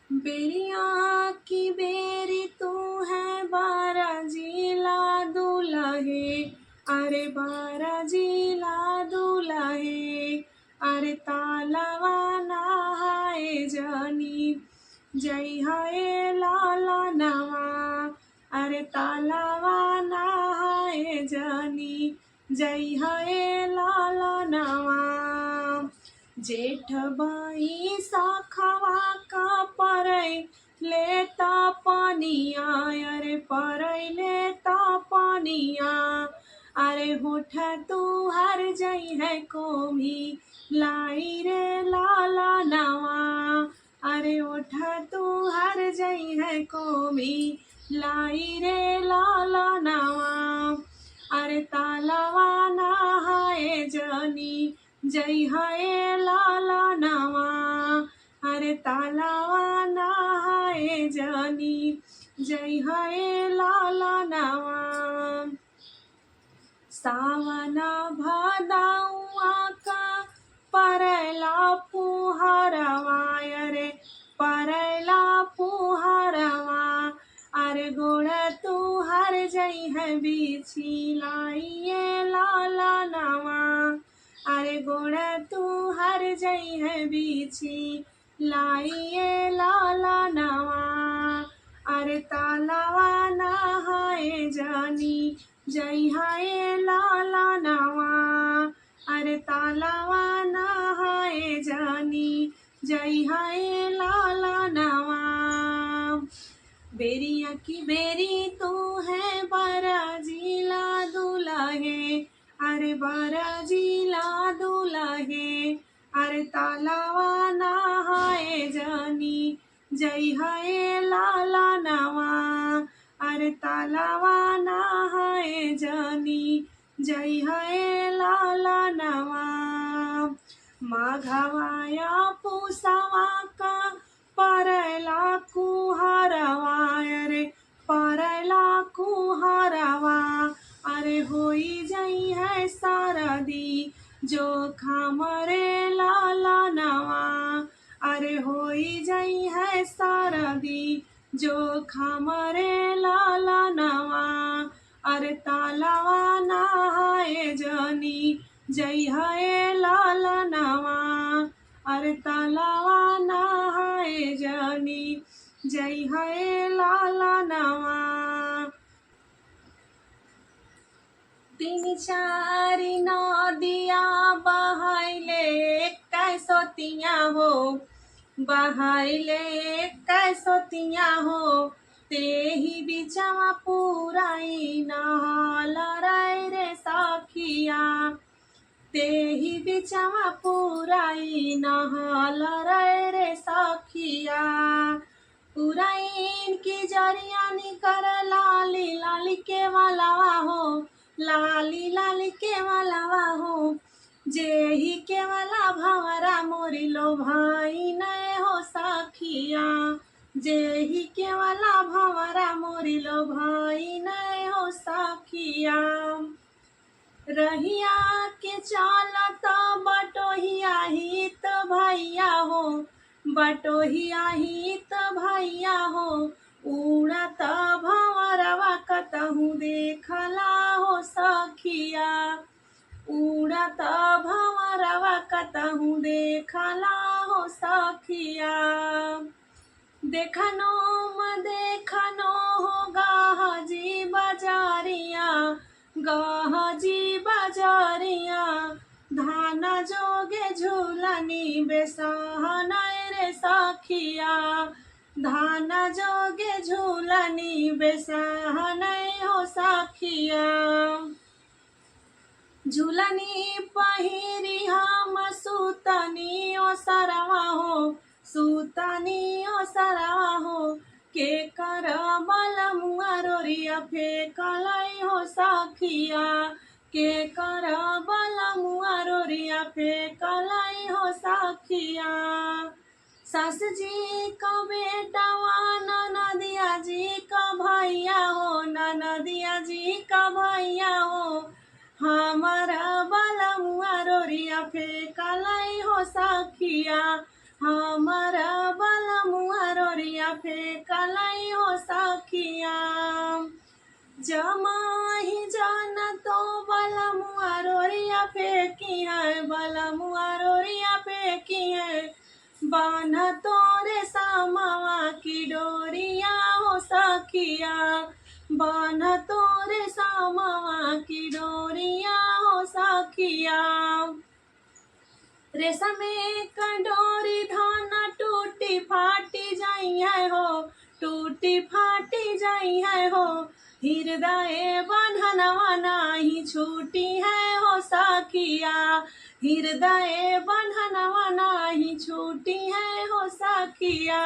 बेरिया की बेरी तू है बारा जिला दुलहे, अरे बारा जिला दुलहे। अरे तालावा नहाए जानी, जय हाय लाला नवा। अरे तालावा नहाए जानी, जय हाय लाला नवा। जेठ बाई साखवा का परै लेता पानिया, अरे परै लेता पानिया। अरे होठ तू हर जई है कोमी, लाई रे लाला नवा। अरे होठ तू हर जई है कोमी, लाई रे लाला नवा। अरे तालावा नहाए जानी, जय हाय लाला नवा। अरे तालावा नहाए जानी, जय हाय लाला नवा। सावना भादौआ का परैला फुहरवा, अरे परैला फुहरवा। अरे गोड़ तू हर जई है बिछी, लाइए लाला नवा। अरे गोड़ तू हर जई है बिछी, लाइए लाला नवा। अरे तालावा नहाए जानी, जय हाय लाला नवा। अरे तालावा नहाए जानी, जय हाय लाला नवा। बेरिया की बेरी तू है बारा जिला दुलहे, अरे बारा जिला दुलहे। अरे तालावा नहाए जानी, जय हाय लाला नवा। अरे तालावा नहाए जानी, जय हाय लाला नवा। माघवाया पूसवा का परैला कुहरवा, अरे परैला कुहरवा। अरे होई जई है सारदी, जो खामरे लाला नवा। अरे होई जई है सारदी, जो खामरे लाला नवा। अरे तालावा नहाए जानी, जय हाय लाला नवा। अरे तालावा नहाए जानी, जय हाय लाला नवा। तीन चारि नदिया बहैले कैसोतिया हो, बहैले कैसोतिया हो। तेही बिचवा पुराई नहाल रे सखिया, तेही बिचवा पुराई नहाल रे सखिया। पुराइन की जरिया निकर लाली लाली के वालावा हो, लाली लाली के वालावा हो। जेही के वाला भंवरा मोरी लो भाई नए हो सखिया, जेही के वाला भंवरा मोरी लो भाई नए हो सखिया। रहिया के चालत बटोहिया हित भैया हो, बटोहिया हित भैया हो। उड़त भंवरवा कतहु देखला हो सखिया, उड़त भंवरवा कतहु देखला हो सखिया। देखनो देखनो हो गाहजी बजारिया, गाहजी बजारिया। धाना जोगे झूलनी बेसहन रे सखिया, धाना जोगे झूलनी बेसहन हो सखिया। झूलनी पहिरी हम सुतनी ओ सरवा हो, सुतनी ओ सरवा हो। के कर बल मुआ रोरिया फेंकलाई हो सखिया, के कर बल मुआ रोरिया फेंकलाई हो सखिया। सास जी का बेटवा ननदिया जी का भैया हो, ननदिया जी का भैया हो। हमारा बलमुआ रोरिया फेंकलाई हो सखिया, हमारा बलमुआ रोरिया फेंकलई हो सखिया। जमाही जान तो बलमुआ रोरिया फेंकी है, बलमुआ रोरिया फेंकी है। बान्ह तोरे सामवा की डोरिया हो सखिया, बान्ह तोरे सामवा की डोरिया हो सखिया। रेशमे का डोरी धाना टूटी फाटी जाई है हो, टूटी फाटी जाई है हो। हृदय बंधनवा नाही छूटी है हो सखिया, हृदय बंधनवा नाही छूटी है हो सखिया।